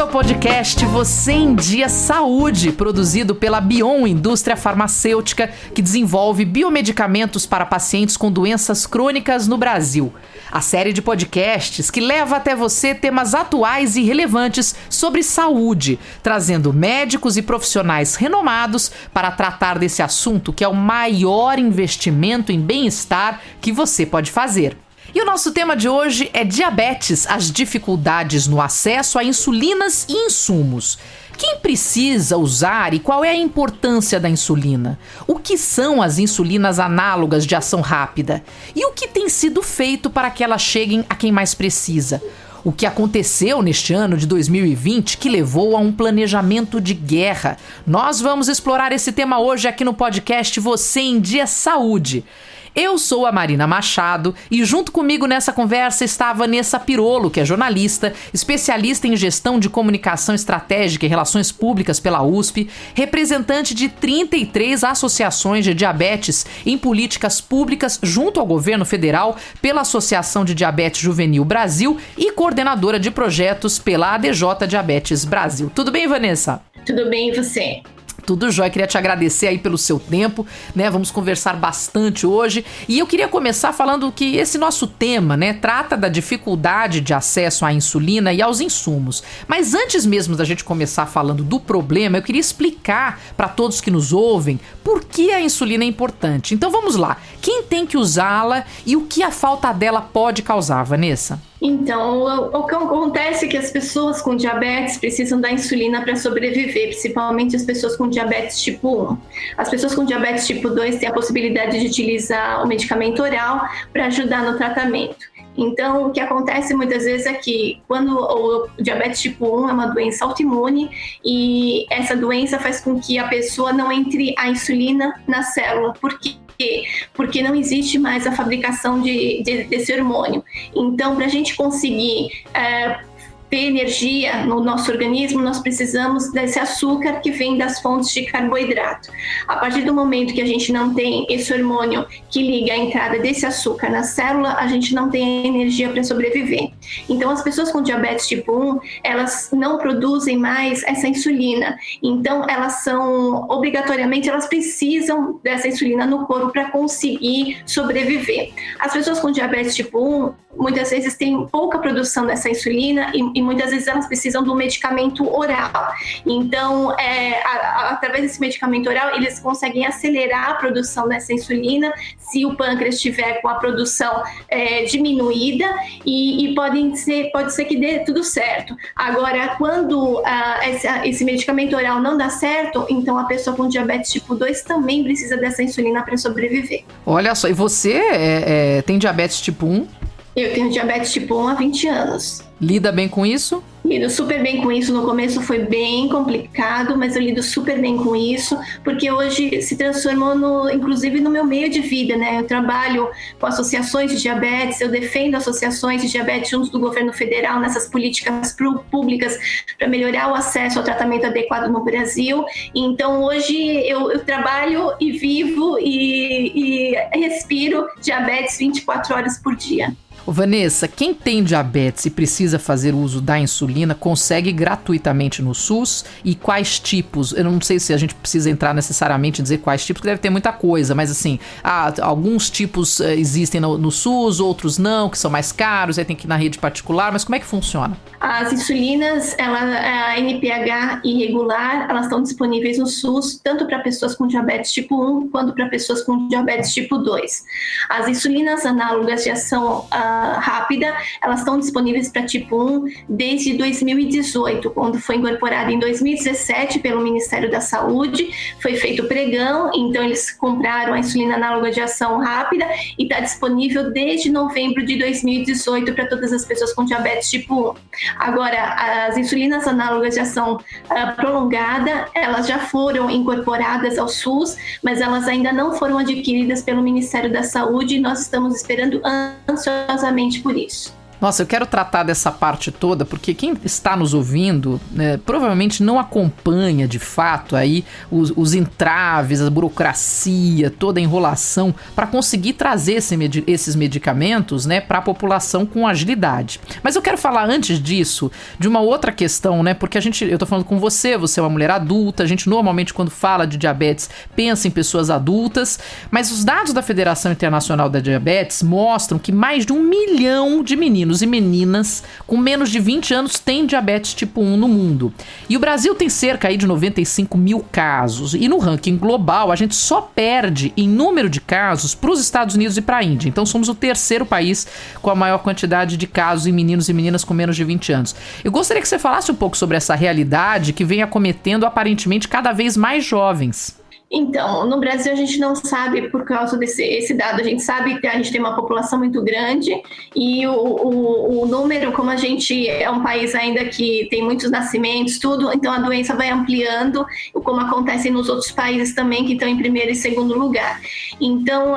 ao podcast Você em Dia Saúde, produzido pela Bion Indústria Farmacêutica, que desenvolve biomedicamentos para pacientes com doenças crônicas no Brasil. A série de podcasts que leva até você temas atuais e relevantes sobre saúde, trazendo médicos e profissionais renomados para tratar desse assunto que é o maior investimento em bem-estar que você pode fazer. E o nosso tema de hoje é diabetes, as dificuldades no acesso a insulinas e insumos. Quem precisa usar e qual é a importância da insulina? O que são as insulinas análogas de ação rápida? E o que tem sido feito para que elas cheguem a quem mais precisa? O que aconteceu neste ano de 2020 que levou a um planejamento de guerra? Nós vamos explorar esse tema hoje aqui no podcast Você em Dia Saúde. Eu sou a Marina Machado e junto comigo nessa conversa está a Vanessa Pirolo, que é jornalista, especialista em gestão de comunicação estratégica e relações públicas pela USP, representante de 33 associações de diabetes em políticas públicas junto ao governo federal pela Associação de Diabetes Juvenil Brasil e coordenadora de projetos pela ADJ Diabetes Brasil. Tudo bem, Vanessa? Tudo bem, e você? Tudo jóia, queria te agradecer aí pelo seu tempo, né? Vamos conversar bastante hoje. E eu queria começar falando que esse nosso tema, né, trata da dificuldade de acesso à insulina e aos insumos. Mas antes mesmo da gente começar falando do problema, eu queria explicar para todos que nos ouvem por que a insulina é importante. Então vamos lá. Quem tem que usá-la e o que a falta dela pode causar, Vanessa? Então, o que acontece é que as pessoas com diabetes precisam da insulina para sobreviver, principalmente as pessoas com diabetes tipo 1. As pessoas com diabetes tipo 2 têm a possibilidade de utilizar o medicamento oral para ajudar no tratamento. Então, o que acontece muitas vezes é que quando o diabetes tipo 1 é uma doença autoimune e essa doença faz com que a pessoa não entre a insulina na célula. Por quê? Porque não existe mais a fabricação desse hormônio. Então, para a gente conseguir ter energia no nosso organismo, nós precisamos desse açúcar que vem das fontes de carboidrato. A partir do momento que a gente não tem esse hormônio que liga a entrada desse açúcar na célula, a gente não tem energia para sobreviver. Então, as pessoas com diabetes tipo 1, elas não produzem mais essa insulina. Então, elas obrigatoriamente, elas precisam dessa insulina no corpo para conseguir sobreviver. As pessoas com diabetes tipo 1, muitas vezes têm pouca produção dessa insulina e muitas vezes elas precisam do medicamento oral. Então, através desse medicamento oral, eles conseguem acelerar a produção dessa insulina se o pâncreas estiver com a produção diminuída e pode ser que dê tudo certo. Agora, quando esse medicamento oral não dá certo, então a pessoa com diabetes tipo 2 também precisa dessa insulina para sobreviver. Olha só, e você tem diabetes tipo 1? Eu tenho diabetes tipo 1 há 20 anos. Lida bem com isso? Lido super bem com isso. No começo foi bem complicado, mas eu lido super bem com isso, porque hoje se transformou inclusive no meu meio de vida, né? Eu trabalho com associações de diabetes, eu defendo associações de diabetes junto do governo federal nessas políticas públicas para melhorar o acesso ao tratamento adequado no Brasil. Então hoje eu trabalho e vivo e respiro diabetes 24 horas por dia. Ô Vanessa, quem tem diabetes e precisa fazer uso da insulina consegue gratuitamente no SUS? E quais tipos? Eu não sei se a gente precisa entrar necessariamente em dizer quais tipos, porque deve ter muita coisa, mas assim, alguns tipos existem no SUS, outros não, que são mais caros, aí tem que ir na rede particular, mas como é que funciona? As insulinas, a NPH irregular, elas estão disponíveis no SUS, tanto para pessoas com diabetes tipo 1, quanto para pessoas com diabetes tipo 2. As insulinas análogas de ação rápida, elas estão disponíveis para tipo 1 desde 2018, quando foi incorporada em 2017 pelo Ministério da Saúde, foi feito pregão, então eles compraram a insulina análoga de ação rápida e está disponível desde novembro de 2018 para todas as pessoas com diabetes tipo 1. Agora, as insulinas análogas de ação prolongada, elas já foram incorporadas ao SUS, mas elas ainda não foram adquiridas pelo Ministério da Saúde e nós estamos esperando ansiosamente por isso. Nossa, eu quero tratar dessa parte toda, porque quem está nos ouvindo, provavelmente não acompanha de fato aí os entraves, a burocracia, toda a enrolação para conseguir trazer esses medicamentos, né, para a população com agilidade. Mas eu quero falar antes disso de uma outra questão, né, porque eu tô falando com você é uma mulher adulta, a gente normalmente quando fala de diabetes pensa em pessoas adultas, mas os dados da Federação Internacional da Diabetes mostram que mais de 1 milhão de meninos e meninas com menos de 20 anos têm diabetes tipo 1 no mundo. E o Brasil tem cerca aí de 95 mil casos. E no ranking global, a gente só perde em número de casos para os Estados Unidos e para a Índia. Então somos o terceiro país com a maior quantidade de casos em meninos e meninas com menos de 20 anos. Eu gostaria que você falasse um pouco sobre essa realidade que vem acometendo aparentemente cada vez mais jovens. Então, no Brasil a gente não sabe por causa desse dado, a gente sabe que a gente tem uma população muito grande e o número, como a gente é um país ainda que tem muitos nascimentos, tudo, então a doença vai ampliando, como acontece nos outros países também que estão em primeiro e segundo lugar. Então,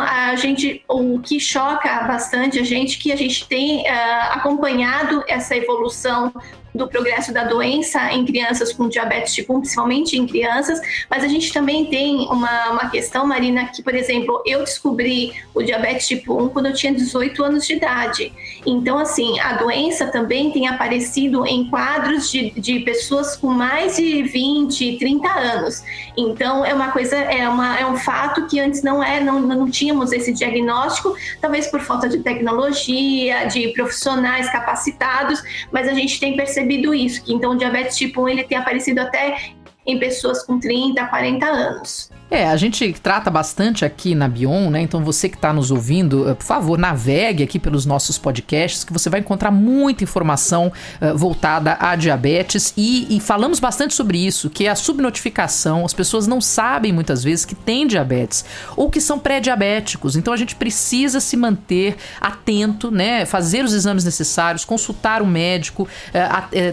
o que choca bastante a gente que a gente tem acompanhado essa evolução do progresso da doença em crianças com diabetes tipo 1, principalmente em crianças, mas a gente também tem uma questão, Marina, que, por exemplo, eu descobri o diabetes tipo 1 quando eu tinha 18 anos de idade. Então, assim, a doença também tem aparecido em quadros de pessoas com mais de 20, 30 anos. Então, é um fato que antes não tínhamos esse diagnóstico, talvez por falta de tecnologia, de profissionais capacitados, mas a gente tem percebido isso, que então o diabetes tipo 1 ele tem aparecido até em pessoas com 30, 40 anos. A gente trata bastante aqui na Bion, né? Então você que está nos ouvindo, por favor, navegue aqui pelos nossos podcasts, que você vai encontrar muita informação voltada a diabetes e falamos bastante sobre isso, que é a subnotificação. As pessoas não sabem muitas vezes que têm diabetes ou que são pré-diabéticos. Então a gente precisa se manter atento, né? Fazer os exames necessários, consultar o médico,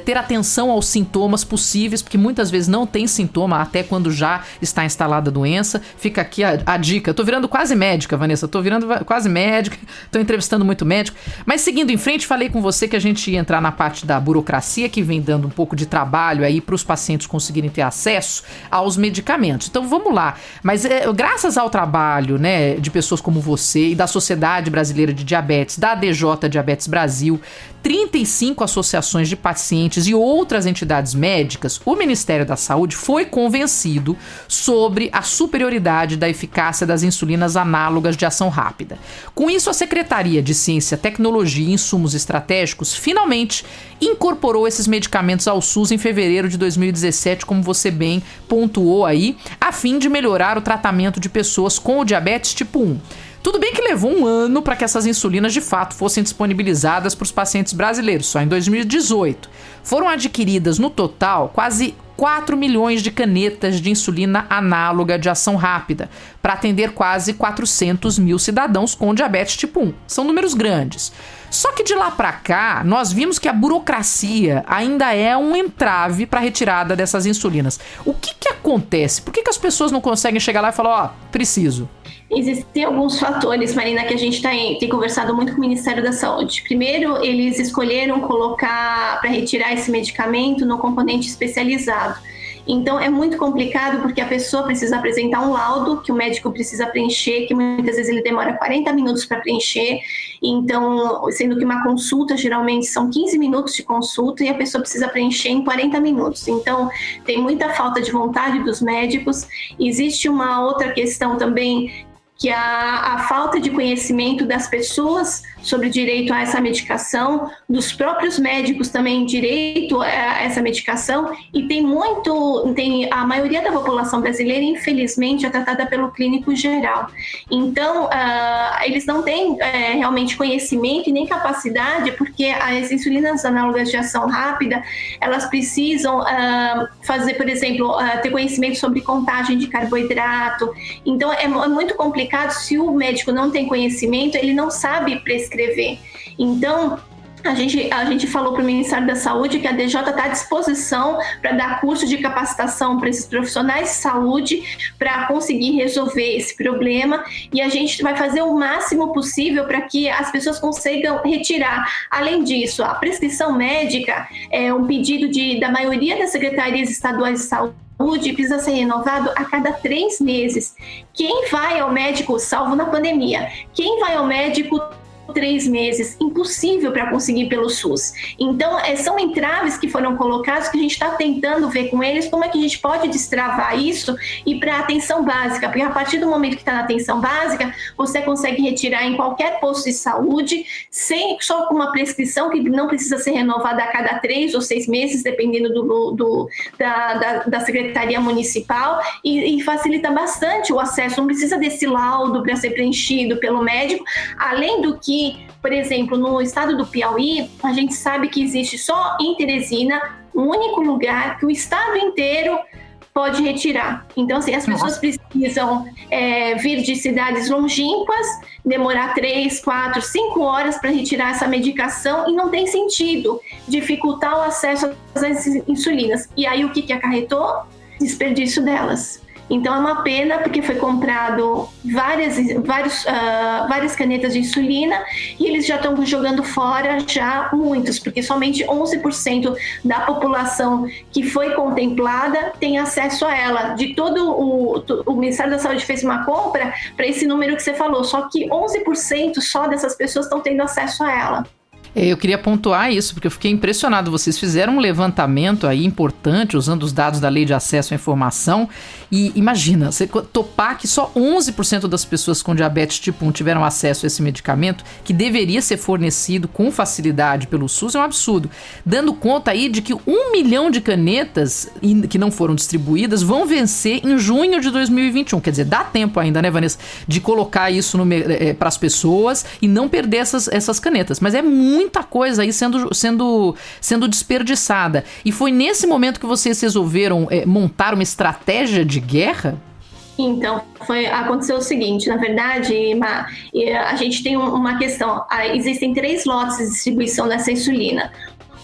ter atenção aos sintomas possíveis, porque muitas vezes não tem sintoma até quando já está instalada a doença. Fica aqui a dica. Eu tô virando quase médica, Vanessa. Tô virando quase médica. Tô entrevistando muito médico. Mas seguindo em frente, falei com você que a gente ia entrar na parte da burocracia, que vem dando um pouco de trabalho aí para os pacientes conseguirem ter acesso aos medicamentos. Então vamos lá. Mas graças ao trabalho, né, de pessoas como você e da Sociedade Brasileira de Diabetes, da ADJ Diabetes Brasil, 35 associações de pacientes e outras entidades médicas, o Ministério da Saúde foi convencido sobre a superioridade da eficácia das insulinas análogas de ação rápida. Com isso, a Secretaria de Ciência, Tecnologia e Insumos Estratégicos finalmente incorporou esses medicamentos ao SUS em fevereiro de 2017, como você bem pontuou aí, a fim de melhorar o tratamento de pessoas com o diabetes tipo 1. Tudo bem que levou um ano para que essas insulinas de fato fossem disponibilizadas para os pacientes brasileiros, só em 2018. Foram adquiridas no total quase 4 milhões de canetas de insulina análoga de ação rápida, para atender quase 400 mil cidadãos com diabetes tipo 1. São números grandes. Só que de lá para cá, nós vimos que a burocracia ainda é um entrave para a retirada dessas insulinas. O que acontece? Por que as pessoas não conseguem chegar lá e falar, preciso? Existem alguns fatores, Marina, que a gente tem conversado muito com o Ministério da Saúde. Primeiro, eles escolheram colocar para retirar esse medicamento no componente especializado. Então, é muito complicado porque a pessoa precisa apresentar um laudo que o médico precisa preencher, que muitas vezes ele demora 40 minutos para preencher. Então, sendo que uma consulta geralmente são 15 minutos de consulta e a pessoa precisa preencher em 40 minutos. Então, tem muita falta de vontade dos médicos. Existe uma outra questão também, que a falta de conhecimento das pessoas sobre direito a essa medicação, dos próprios médicos também direito a essa medicação, e a maioria da população brasileira, infelizmente, é tratada pelo clínico geral. Então, eles não têm realmente conhecimento e nem capacidade, porque as insulinas análogas de ação rápida, elas precisam fazer, por exemplo, ter conhecimento sobre contagem de carboidrato. Então, é muito complicado. Se o médico não tem conhecimento, ele não sabe prescrever. Então, A gente falou para o Ministério da Saúde que a DJ está à disposição para dar curso de capacitação para esses profissionais de saúde para conseguir resolver esse problema, e a gente vai fazer o máximo possível para que as pessoas consigam retirar. Além disso, a prescrição médica é um pedido da maioria das secretarias estaduais de saúde, precisa ser renovado a cada 3 meses. Quem vai ao médico, salvo na pandemia, quem vai ao médico 3 meses, impossível para conseguir pelo SUS. Então, são entraves que foram colocados que a gente está tentando ver com eles como é que a gente pode destravar isso e para a atenção básica, porque a partir do momento que está na atenção básica, você consegue retirar em qualquer posto de saúde, só com uma prescrição que não precisa ser renovada a cada 3 ou 6 meses, dependendo da Secretaria Municipal, e facilita bastante o acesso, não precisa desse laudo para ser preenchido pelo médico, além do que, por exemplo, no estado do Piauí, a gente sabe que existe só em Teresina um único lugar que o estado inteiro pode retirar. Então, assim, as pessoas precisam vir de cidades longínquas, demorar 3, 4, 5 horas para retirar essa medicação, e não tem sentido dificultar o acesso às insulinas. E aí, o que acarretou? Desperdício delas. Então é uma pena, porque foi comprado várias canetas de insulina e eles já estão jogando fora já muitos, porque somente 11% da população que foi contemplada tem acesso a ela. De todo o Ministério da Saúde fez uma compra para esse número que você falou, só que 11% só dessas pessoas estão tendo acesso a ela. Eu queria pontuar isso, porque eu fiquei impressionado. Vocês fizeram um levantamento aí importante, usando os dados da Lei de Acesso à Informação, e imagina, você topar que só 11% das pessoas com diabetes tipo 1 tiveram acesso a esse medicamento, que deveria ser fornecido com facilidade pelo SUS, é um absurdo. Dando conta aí de que 1 milhão de canetas que não foram distribuídas vão vencer em junho de 2021. Quer dizer, dá tempo ainda, né, Vanessa, de colocar isso para as pessoas e não perder essas canetas. Mas é muita coisa aí sendo desperdiçada. E foi nesse momento que vocês resolveram montar uma estratégia de guerra? Então, aconteceu o seguinte, na verdade, a gente tem uma questão, existem 3 lotes de distribuição dessa insulina.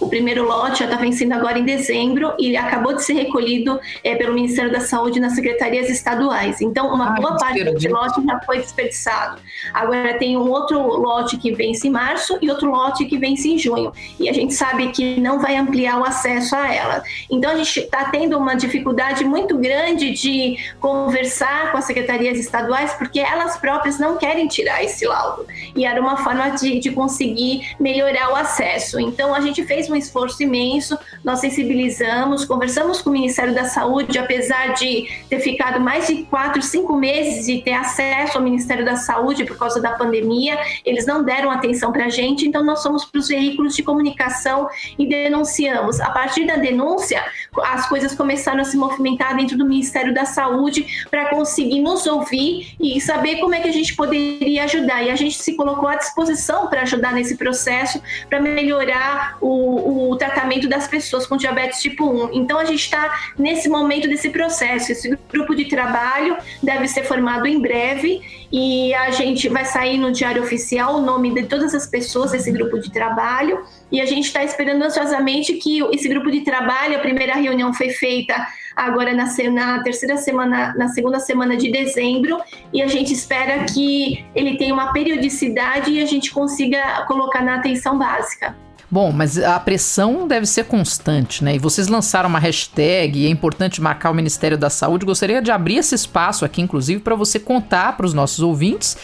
O primeiro lote já está vencendo agora em dezembro e acabou de ser recolhido pelo Ministério da Saúde nas secretarias estaduais. Então, uma boa parte desse lote já foi desperdiçado. Agora tem um outro lote que vence em março e outro lote que vence em junho. E a gente sabe que não vai ampliar o acesso a ela. Então, a gente está tendo uma dificuldade muito grande de conversar com as secretarias estaduais, porque elas próprias não querem tirar esse laudo. E era uma forma de conseguir melhorar o acesso. Então, a gente fez um esforço imenso, nós sensibilizamos, conversamos com o Ministério da Saúde, apesar de ter ficado mais de 4, 5 meses de ter acesso ao Ministério da Saúde por causa da pandemia, eles não deram atenção para a gente, então nós fomos para os veículos de comunicação e denunciamos. A partir da denúncia, as coisas começaram a se movimentar dentro do Ministério da Saúde para conseguir nos ouvir e saber como é que a gente poderia ajudar, e a gente se colocou à disposição para ajudar nesse processo, para melhorar o tratamento das pessoas com diabetes tipo 1. Então, a gente está nesse momento desse processo. Esse grupo de trabalho deve ser formado em breve e a gente vai sair no Diário Oficial o nome de todas as pessoas desse grupo de trabalho, e a gente está esperando ansiosamente que esse grupo de trabalho, a primeira reunião foi feita agora na terceira semana, na segunda semana de dezembro, e a gente espera que ele tenha uma periodicidade e a gente consiga colocar na atenção básica. Bom, mas a pressão deve ser constante, né? E vocês lançaram uma hashtag, e é importante marcar o Ministério da Saúde. Gostaria de abrir esse espaço aqui, inclusive, para você contar para os nossos ouvintes,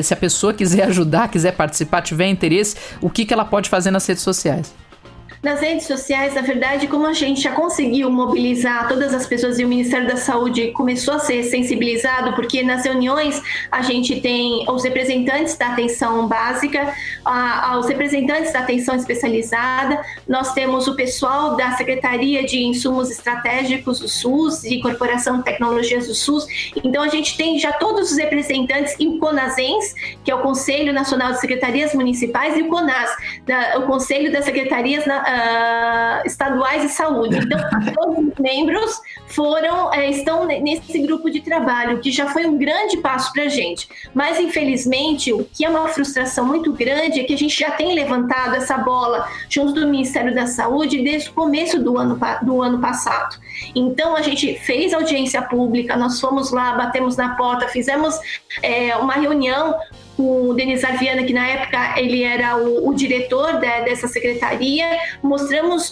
se a pessoa quiser ajudar, quiser participar, tiver interesse, o que ela pode fazer nas redes sociais. Nas redes sociais, na verdade, como a gente já conseguiu mobilizar todas as pessoas e o Ministério da Saúde começou a ser sensibilizado, porque nas reuniões a gente tem os representantes da atenção básica, os representantes da atenção especializada, nós temos o pessoal da Secretaria de Insumos Estratégicos do SUS e Corporação de Tecnologias do SUS. Então a gente tem já todos os representantes e o CONASENS, que é o Conselho Nacional de Secretarias Municipais, e o CONAS, o Conselho das Secretarias estaduais de saúde. Então, todos os membros estão nesse grupo de trabalho, que já foi um grande passo para a gente. Mas, infelizmente, o que é uma frustração muito grande é que a gente já tem levantado essa bola junto do Ministério da Saúde desde o começo do ano passado. Então, a gente fez audiência pública, nós fomos lá, batemos na porta, fizemos uma reunião com o Denis Arviana, que na época ele era o diretor dessa secretaria,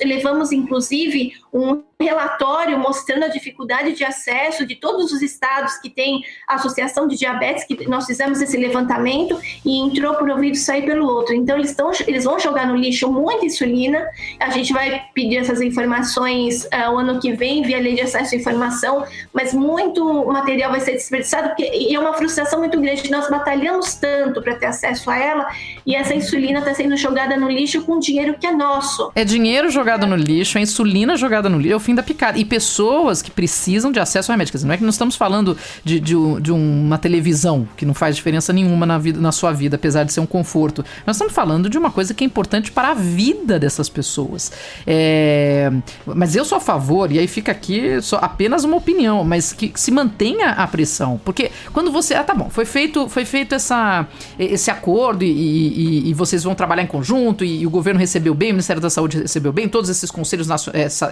levamos inclusive um relatório mostrando a dificuldade de acesso de todos os estados que têm associação de diabetes, que nós fizemos esse levantamento e entrou por um ouvido e saiu pelo outro. Então eles vão jogar no lixo muita insulina, a gente vai pedir essas informações o ano que vem via lei de acesso à informação, mas muito material vai ser desperdiçado, porque é uma frustração muito grande, nós batalhamos tanto para ter acesso a ela e essa insulina está sendo jogada no lixo com dinheiro que é nosso. É dinheiro jogado no lixo, é insulina jogada no lixo, é o fim da picada. E pessoas que precisam de acesso a remédio. Quer dizer, não é que nós estamos falando de uma televisão que não faz diferença nenhuma na sua vida, apesar de ser um conforto. Nós estamos falando de uma coisa que é importante para a vida dessas pessoas. Mas eu sou a favor, e aí fica aqui só apenas uma opinião, mas que se mantenha a pressão. Porque quando você... tá bom, foi feito esse acordo e vocês vão trabalhar em conjunto e o governo recebeu bem, o Ministério da Saúde recebeu bem, todos esses conselhos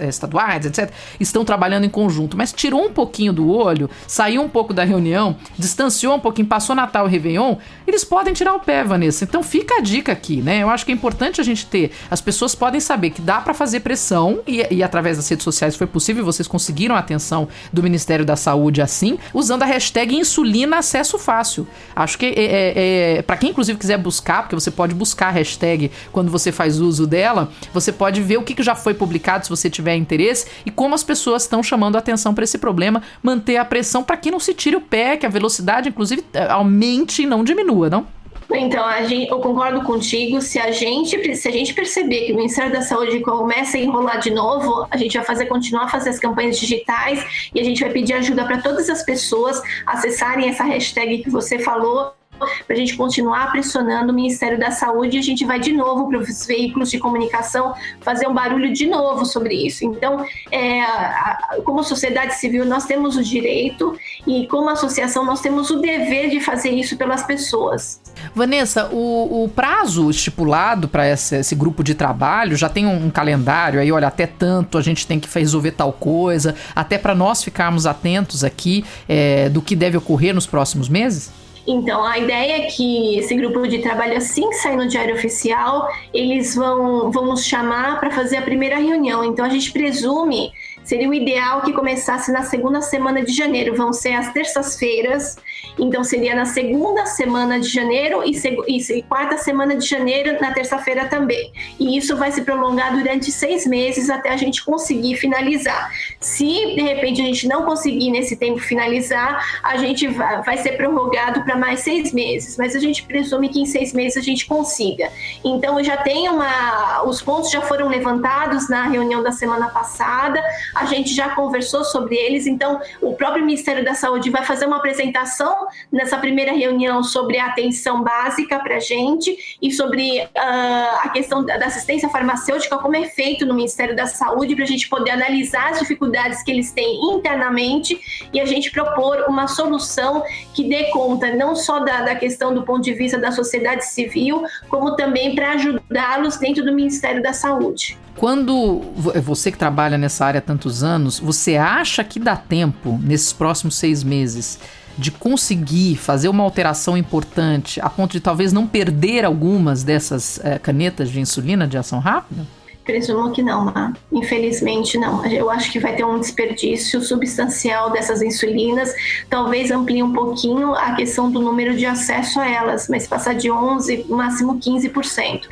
estaduais, etc., estão trabalhando em conjunto, mas tirou um pouquinho do olho, saiu um pouco da reunião, distanciou um pouquinho, passou Natal e Réveillon, eles podem tirar o pé, Vanessa. Então fica a dica aqui, né? Eu acho que é importante a gente ter, as pessoas podem saber que dá pra fazer pressão e através das redes sociais foi possível, vocês conseguiram a atenção do Ministério da Saúde assim, usando a hashtag insulina acesso fácil. Acho que pra quem inclusive quiser buscar, porque você pode buscar a hashtag quando você faz uso dela, você pode ver o que já foi publicado, se você tiver interesse, e como as pessoas estão chamando a atenção para esse problema, manter a pressão para que não se tire o pé, que a velocidade, inclusive, aumente e não diminua, não? Então, eu concordo contigo, se a gente perceber que o Ministério da Saúde começa a enrolar de novo, a gente vai continuar a fazer as campanhas digitais e a gente vai pedir ajuda para todas as pessoas acessarem essa hashtag que você falou, para a gente continuar pressionando o Ministério da Saúde, e a gente vai de novo para os veículos de comunicação fazer um barulho de novo sobre isso. Então, como sociedade civil, nós temos o direito e como associação nós temos o dever de fazer isso pelas pessoas. Vanessa, o prazo estipulado para esse grupo de trabalho já tem um calendário aí, olha, até tanto a gente tem que resolver tal coisa, até para nós ficarmos atentos aqui do que deve ocorrer nos próximos meses? Então, a ideia é que esse grupo de trabalho, assim que sair no Diário Oficial, eles vão nos chamar para fazer a primeira reunião. Então, a gente presume, seria o ideal que começasse na segunda semana de janeiro, vão ser as terças-feiras, então seria na segunda semana de janeiro e quarta semana de janeiro na terça-feira também. E isso vai se prolongar durante 6 meses até a gente conseguir finalizar. Se de repente a gente não conseguir nesse tempo finalizar, a gente vai ser prorrogado para mais 6 meses, mas a gente presume que em 6 meses a gente consiga. Então já tem os pontos já foram levantados na reunião da semana passada, a gente já conversou sobre eles, então o próprio Ministério da Saúde vai fazer uma apresentação nessa primeira reunião sobre a atenção básica para a gente e sobre a questão da assistência farmacêutica, como é feito no Ministério da Saúde, para a gente poder analisar as dificuldades que eles têm internamente e a gente propor uma solução que dê conta não só da questão do ponto de vista da sociedade civil, como também para ajudá-los dentro do Ministério da Saúde. Quando você que trabalha nessa área há tantos anos, você acha que dá tempo, nesses próximos 6 meses, de conseguir fazer uma alteração importante a ponto de talvez não perder algumas dessas canetas de insulina de ação rápida? Presumo que não, Má. Infelizmente não. Eu acho que vai ter um desperdício substancial dessas insulinas, talvez amplie um pouquinho a questão do número de acesso a elas, mas passar de 11%, máximo 15%.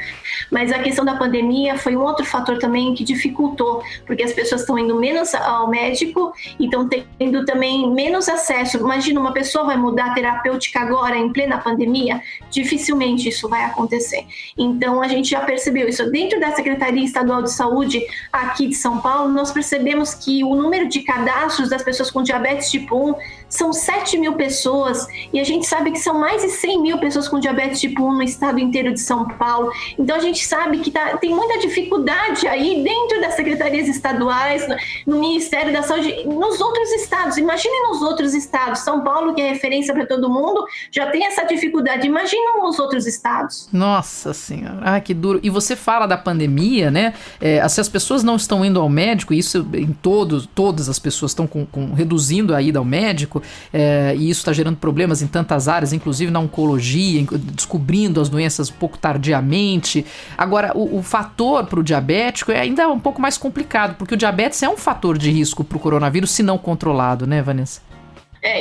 Mas a questão da pandemia foi um outro fator também que dificultou, porque as pessoas estão indo menos ao médico e estão tendo também menos acesso. Imagina, uma pessoa vai mudar a terapêutica agora, em plena pandemia? Dificilmente isso vai acontecer. Então, a gente já percebeu isso. Dentro da Secretaria Estadual de Saúde aqui de São Paulo, nós percebemos que o número de cadastros das pessoas com diabetes tipo 1 são 7 mil pessoas, e a gente sabe que são mais de 100 mil pessoas com diabetes tipo 1 no estado inteiro de São Paulo. Então a gente sabe que tem muita dificuldade aí dentro das secretarias estaduais, no Ministério da Saúde, nos outros estados. Imagine nos outros estados. São Paulo, que é referência para todo mundo, já tem essa dificuldade. Imagina nos outros estados. Nossa Senhora, ai, que duro. E você fala da pandemia, né? Se as pessoas não estão indo ao médico, isso em todas as pessoas estão reduzindo a ida ao médico, e isso está gerando problemas em tantas áreas, inclusive na oncologia, descobrindo as doenças um pouco tardiamente. Agora, o fator para o diabético é ainda um pouco mais complicado, porque o diabetes é um fator de risco para o coronavírus se não controlado, né, Vanessa?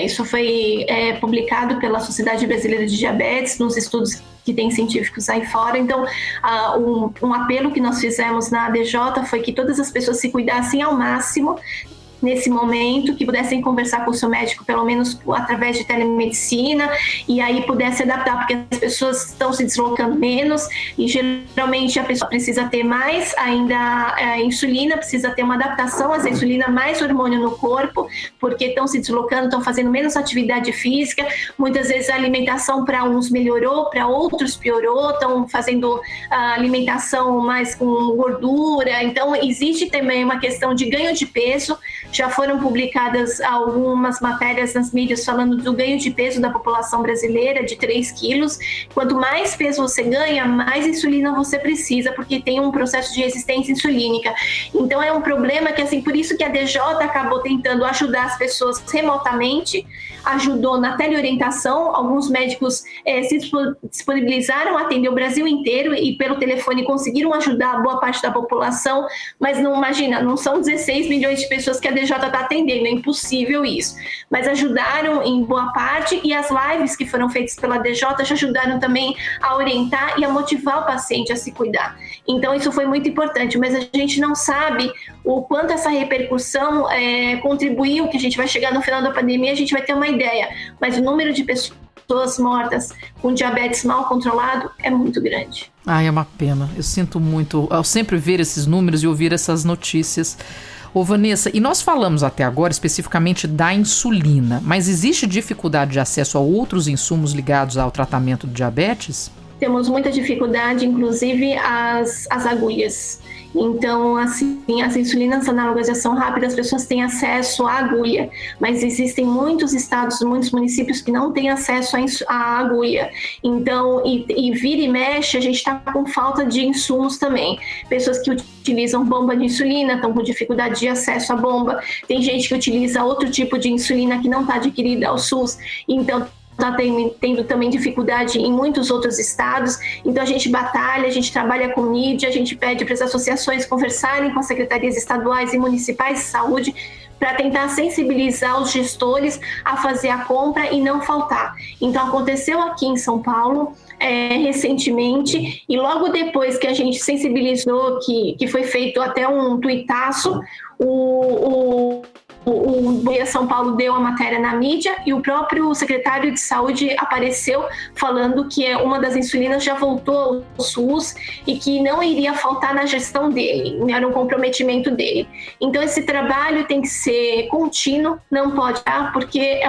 Isso foi publicado pela Sociedade Brasileira de Diabetes, nos estudos que tem científicos aí fora. Então, um apelo que nós fizemos na ADJ foi que todas as pessoas se cuidassem ao máximo nesse momento, que pudessem conversar com o seu médico, pelo menos através de telemedicina, e aí pudesse adaptar, porque as pessoas estão se deslocando menos, e geralmente a pessoa precisa ter mais ainda insulina, precisa ter uma adaptação a essa insulina, mais hormônio no corpo, porque estão se deslocando, estão fazendo menos atividade física, muitas vezes a alimentação para uns melhorou, para outros piorou, estão fazendo a alimentação mais com gordura, então existe também uma questão de ganho de peso. Já foram publicadas algumas matérias nas mídias falando do ganho de peso da população brasileira, de 3 quilos. Quanto mais peso você ganha, mais insulina você precisa, porque tem um processo de resistência insulínica. Então é um problema que, assim, por isso que a DJ acabou tentando ajudar as pessoas remotamente, ajudou na teleorientação. Alguns médicos se disponibilizaram a atender o Brasil inteiro e pelo telefone conseguiram ajudar boa parte da população, mas não, imagina, não são 16 milhões de pessoas que a DJ está atendendo, é impossível isso. Mas ajudaram em boa parte, e as lives que foram feitas pela DJ já ajudaram também a orientar e a motivar o paciente a se cuidar. Então isso foi muito importante, mas a gente não sabe o quanto essa repercussão contribuiu, que a gente vai chegar no final da pandemia, a gente vai ter uma ideia, mas o número de pessoas mortas com diabetes mal controlado é muito grande. Ai, é uma pena. Eu sinto muito ao sempre ver esses números e ouvir essas notícias. Ô Vanessa, e nós falamos até agora especificamente da insulina, mas existe dificuldade de acesso a outros insumos ligados ao tratamento do diabetes? Temos muita dificuldade, inclusive as agulhas. Então, assim, as insulinas análogas de ação rápida, as pessoas têm acesso à agulha, mas existem muitos estados, muitos municípios que não têm acesso à agulha. Então, e vira e mexe, a gente está com falta de insumos também. Pessoas que utilizam bomba de insulina estão com dificuldade de acesso à bomba. Tem gente que utiliza outro tipo de insulina que não está adquirida ao SUS. Então, está tendo também dificuldade em muitos outros estados. Então a gente batalha, a gente trabalha com mídia, a gente pede para as associações conversarem com as secretarias estaduais e municipais de saúde para tentar sensibilizar os gestores a fazer a compra e não faltar. Então aconteceu aqui em São Paulo recentemente, e logo depois que a gente sensibilizou, que foi feito até um tuitaço, o Bahia São Paulo deu a matéria na mídia, e o próprio secretário de saúde apareceu falando que uma das insulinas já voltou ao SUS e que não iria faltar na gestão dele, era um comprometimento dele. Então esse trabalho tem que ser contínuo, não pode parar, porque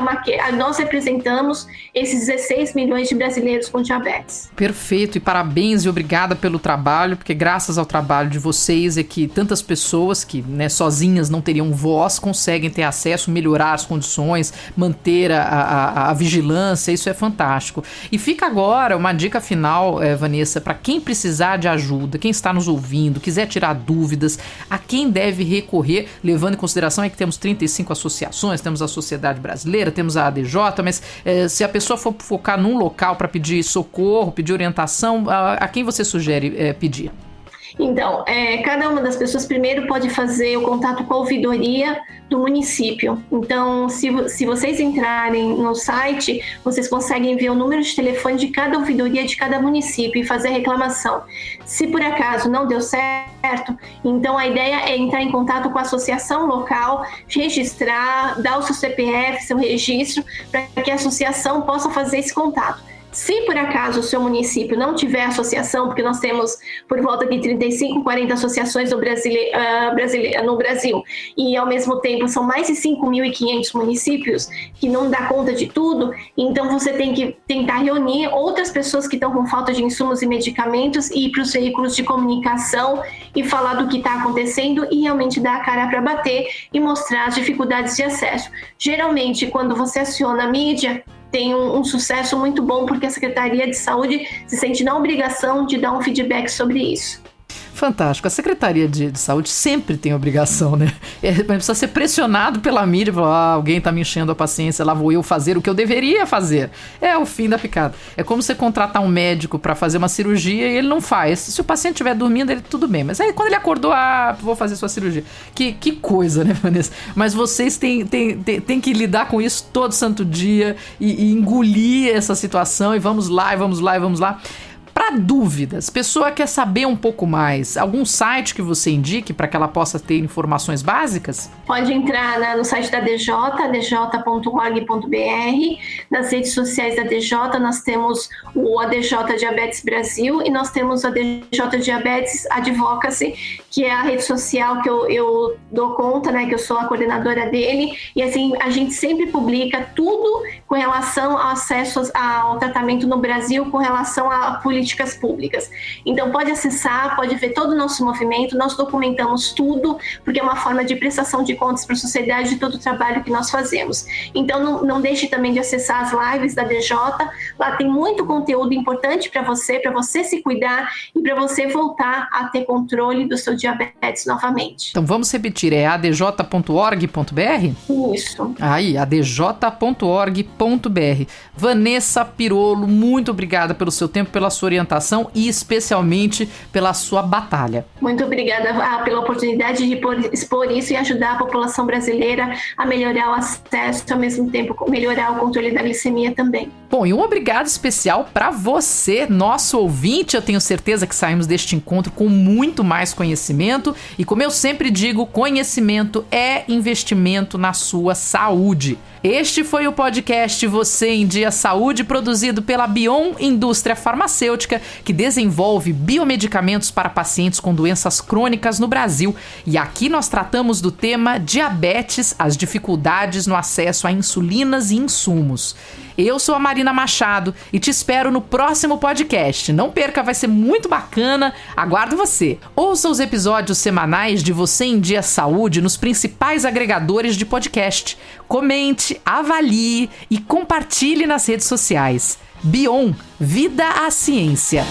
nós representamos esses 16 milhões de brasileiros com diabetes. Perfeito, e parabéns e obrigada pelo trabalho, porque graças ao trabalho de vocês é que tantas pessoas que sozinhas não teriam voz conseguem ter acesso, melhorar as condições, manter a vigilância, isso é fantástico. E fica agora uma dica final, Vanessa, para quem precisar de ajuda, quem está nos ouvindo, quiser tirar dúvidas, a quem deve recorrer, levando em consideração que temos 35 associações, temos a Sociedade Brasileira, temos a ADJ, mas se a pessoa for focar num local para pedir socorro, pedir orientação, a quem você sugere pedir? Então, cada uma das pessoas primeiro pode fazer o contato com a ouvidoria do município. Então, se vocês entrarem no site, vocês conseguem ver o número de telefone de cada ouvidoria de cada município e fazer a reclamação. Se por acaso não deu certo, então a ideia é entrar em contato com a associação local, registrar, dar o seu CPF, seu registro, para que a associação possa fazer esse contato. Se por acaso o seu município não tiver associação, porque nós temos por volta de 35, 40 associações no Brasil, e ao mesmo tempo são mais de 5.500 municípios que não dá conta de tudo, então você tem que tentar reunir outras pessoas que estão com falta de insumos e medicamentos e ir para os veículos de comunicação e falar do que está acontecendo e realmente dar a cara para bater e mostrar as dificuldades de acesso. Geralmente, quando você aciona a mídia, tem um sucesso muito bom, porque a Secretaria de Saúde se sente na obrigação de dar um feedback sobre isso. Fantástico. A Secretaria de Saúde sempre tem obrigação, né? Precisa ser pressionado pela mídia, falar, alguém tá me enchendo a paciência, lá vou eu fazer o que eu deveria fazer. É o fim da picada. É como você contratar um médico para fazer uma cirurgia e ele não faz. Se o paciente estiver dormindo, ele tudo bem. Mas aí quando ele acordou, vou fazer sua cirurgia. Que coisa, né, Vanessa? Mas vocês têm que lidar com isso todo santo dia e engolir essa situação e vamos lá. Para dúvidas, pessoa quer saber um pouco mais, algum site que você indique para que ela possa ter informações básicas? Pode entrar no site da DJ, dj.org.br. Nas redes sociais da DJ, nós temos o ADJ Diabetes Brasil e nós temos a DJ Diabetes Advocacy, que é a rede social que eu dou conta, né, que eu sou a coordenadora dele. E assim, a gente sempre publica tudo com relação ao acesso ao tratamento no Brasil, com relação a políticas públicas. Então pode acessar, pode ver todo o nosso movimento, nós documentamos tudo, porque é uma forma de prestação de contas para a sociedade de todo o trabalho que nós fazemos. Então não deixe também de acessar as lives da DJ, lá tem muito conteúdo importante para você se cuidar e para você voltar a ter controle do seu diabetes novamente. Então vamos repetir, é adj.org.br? Isso. Aí, adj.org.br. Vanessa Pirolo, muito obrigada pelo seu tempo, pela sua orientação e especialmente pela sua batalha. Muito obrigada pela oportunidade de expor isso e ajudar a população brasileira a melhorar o acesso, ao mesmo tempo melhorar o controle da glicemia também. Bom, e um obrigado especial para você, nosso ouvinte. Eu tenho certeza que saímos deste encontro com muito mais conhecimento e, como eu sempre digo, conhecimento é investimento na sua saúde. Este foi o podcast Você em Dia Saúde, produzido pela Bion Indústria Farmacêutica, que desenvolve biomedicamentos para pacientes com doenças crônicas no Brasil. E aqui nós tratamos do tema diabetes, as dificuldades no acesso a insulinas e insumos. Eu sou a Marina Machado e te espero no próximo podcast. Não perca, vai ser muito bacana. Aguardo você. Ouça os episódios semanais de Você em Dia Saúde nos principais agregadores de podcast. Comente, avalie e compartilhe nas redes sociais. Bion, Vida à Ciência.